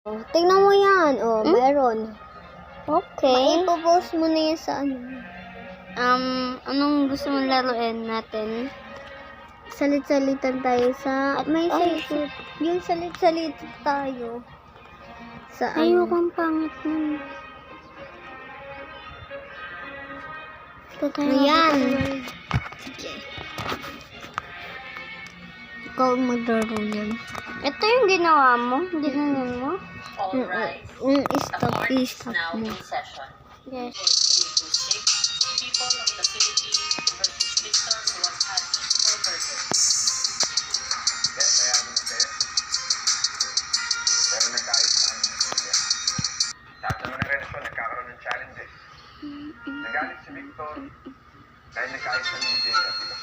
Oh, tingnan mo yan. Oh, meron. Okay. Ipopost mo na yan sa ano. Anong gusto mong laruin natin? Salit-salitan tayo sa... May Ay, salit. Yung salit-salit tayo. Sa Ayokong pangit nun. Ayan. Sige. Ikaw maglaro yan. Ito yung ginawa mo? Ginawa mo? Alright. Stop The court is stop now mo. in session. Yes. Case 326, People of the Philippines versus Victor Huacati for murder. Yes, kaya ako na sa'yo. Pero nagkaayos na kami ng Silvia. Lahat naman ng relasyon nagkakaroon ng challenges. Nagalit si Victor dahil nagkaayos na ng Silvia.